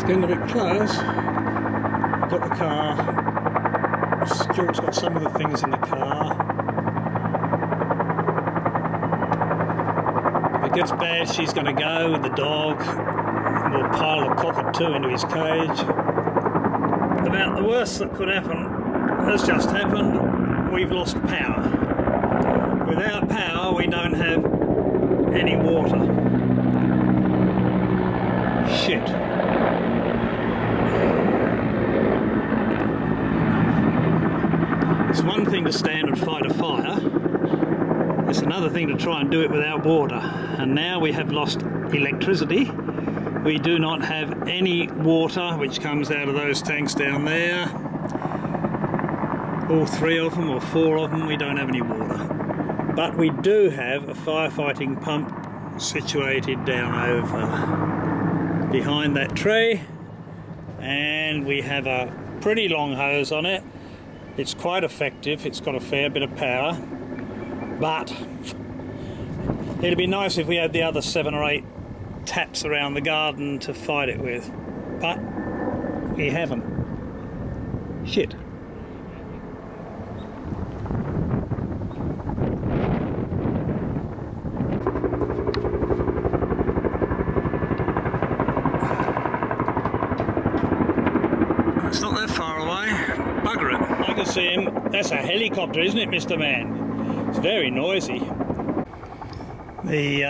getting a bit close. I've got the car. Stuart's got some of the things in the car. If it gets bad, she's going to go with the dog. We'll pile a cockatoo into his cage. About the worst that could happen has just happened. We've lost power. Without power, we don't have any water. Shit. It's one thing to stand and fight a fire. It's another thing to try and do it without water. And now we have lost electricity. We do not have any water which comes out of those tanks down there. All three of them or four of them, we don't have any water. But we do have a firefighting pump situated down over behind that tree, and we have a pretty long hose on it. It's quite effective, it's got a fair bit of power, but it'd be nice if we had the other 7 or 8 taps around the garden to fight it with, but we haven't. Shit. It's not that far away. Bugger it. I can see him. That's a helicopter, isn't it, Mr. Man? It's very noisy. The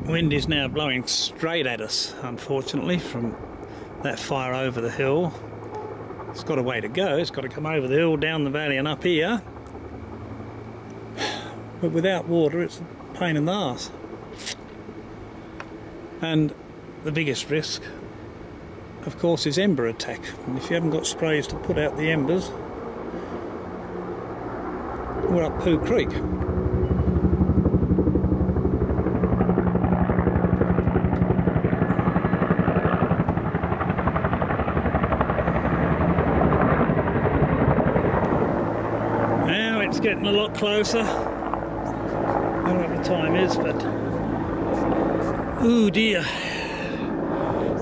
wind is now blowing straight at us, unfortunately, from that fire over the hill. It's got a way to go. It's got to come over the hill, down the valley and up here. But without water, it's a pain in the arse. And the biggest risk, of course, is ember attack. And if you haven't got sprays to put out the embers, we're up Pooh Creek. Now it's getting a lot closer. I don't know what the time is, but oh dear,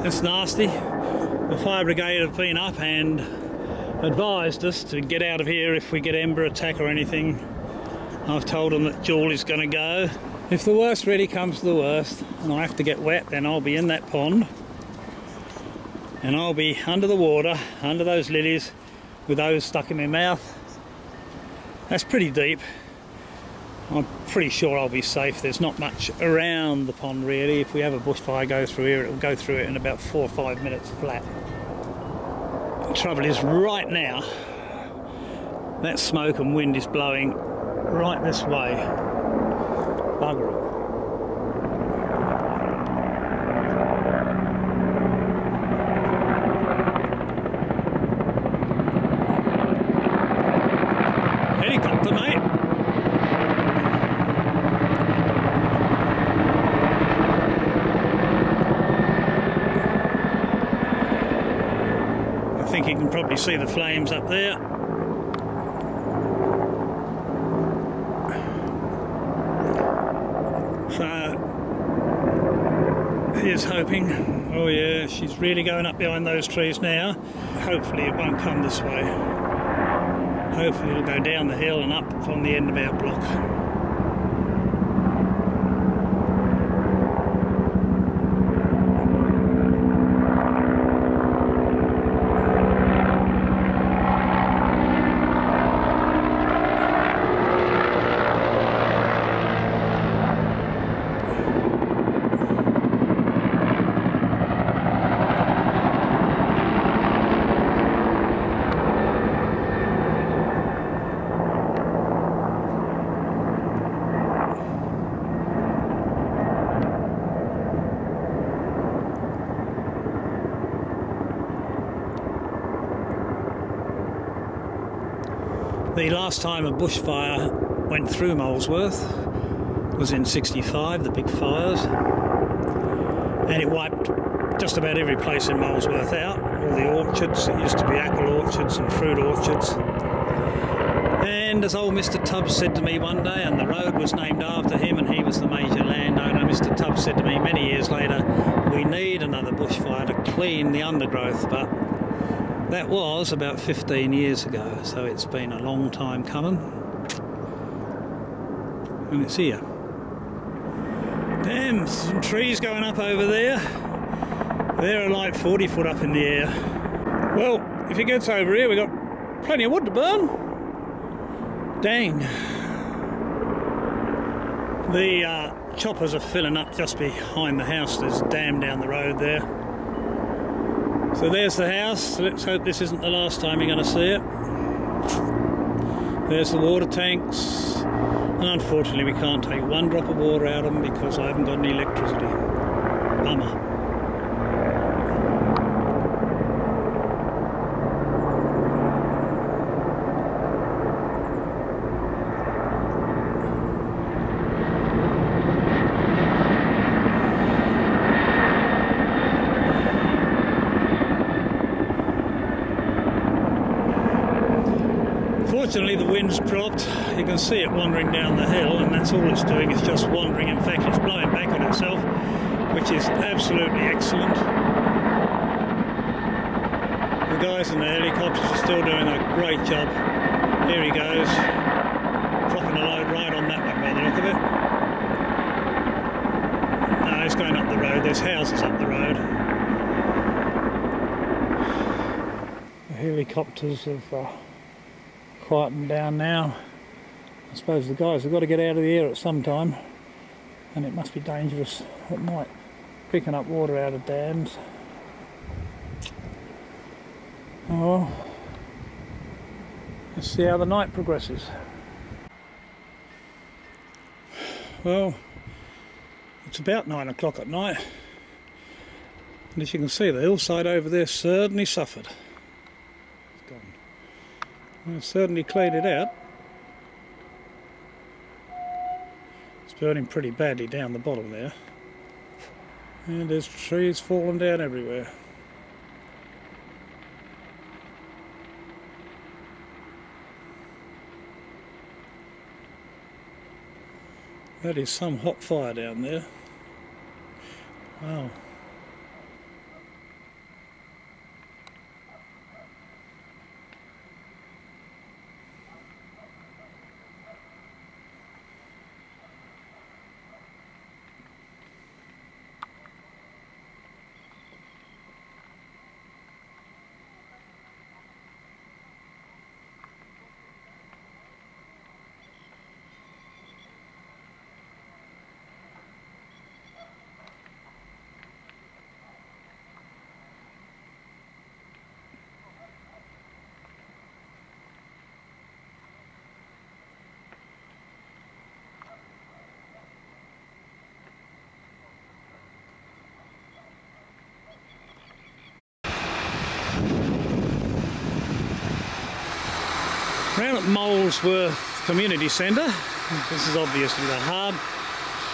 that's nasty. The fire brigade have been up and advised us to get out of here if we get ember attack or anything. I've told them that Jewel is going to go. If the worst really comes to the worst and I have to get wet, then I'll be in that pond and I'll be under the water, under those lilies with those stuck in my mouth. That's pretty deep. I'm pretty sure I'll be safe. There's not much around the pond really. If we have a bushfire go through here, it'll go through it in about 4 or 5 minutes flat. The trouble is, right now, that smoke and wind is blowing right this way. Bugger it. Helicopter, mate. I think you can probably see the flames up there. So here's hoping. Oh yeah, she's really going up behind those trees now. Hopefully it won't come this way. Hopefully it'll go down the hill and up from the end of our block. The last time a bushfire went through Molesworth was in '65, the big fires, and it wiped just about every place in Molesworth out, all the orchards. It used to be apple orchards and fruit orchards. And as old Mr. Tubbs said to me one day, and the road was named after him and he was the major landowner, Mr. Tubbs said to me many years later, we need another bushfire to clean the undergrowth, but that was about 15 years ago, so it's been a long time coming. And it's here. Damn, some trees going up over there. They're like 40 foot up in the air. Well, if it gets over here, we've got plenty of wood to burn. Dang. The choppers are filling up just behind the house. There's a dam down the road there. So there's the house. Let's hope this isn't the last time you're going to see it. There's the water tanks. And unfortunately we can't take one drop of water out of them because I haven't got any electricity. Bummer. Fortunately the wind's dropped. You can see it wandering down the hill, and that's all it's doing, it's just wandering. In fact, it's blowing back on itself, which is absolutely excellent. The guys in the helicopters are still doing a great job. Here he goes, dropping a load right on that one by the look of it. No, it's going up the road. There's houses up the road. The helicopters have quietened down now. I suppose the guys have got to get out of the air at some time, and it must be dangerous at night picking up water out of dams. Oh well, let's see how the night progresses. Well, it's about 9 o'clock at night, and as you can see, the hillside over there certainly suffered. It's gone. Well, certainly cleaned it out. It's burning pretty badly down the bottom there. And there's trees falling down everywhere. That is some hot fire down there. Wow. Round at Molesworth Community Centre, this is obviously the hub.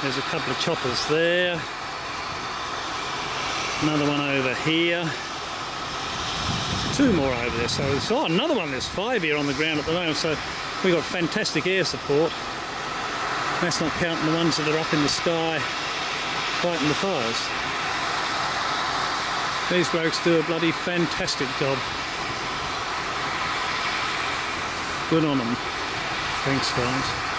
There's a couple of choppers there, another one over here, 2 more over there. So another one. There's 5 here on the ground at the moment. So we've got fantastic air support. That's not counting the ones that are up in the sky fighting the fires. These blokes do a bloody fantastic job. Good on them. Thanks, guys.